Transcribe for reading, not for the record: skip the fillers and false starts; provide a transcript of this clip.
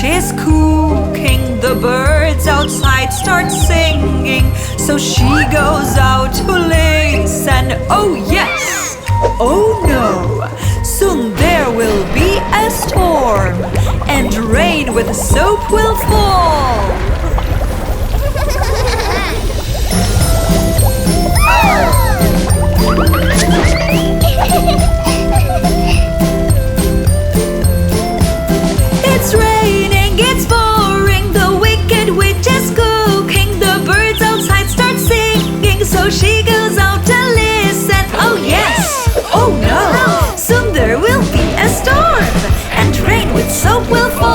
she's cooking, the birds outside start singing. So she goes out to listen. Oh yes, oh no, soon there will be a storm, and rain with soap will fall. It's raining, it's pouring, the wicked witch is cooking, the birds outside start singing, so she goes out to listen. Oh yes, oh no, soon there will be a storm, and rain with soap will fall.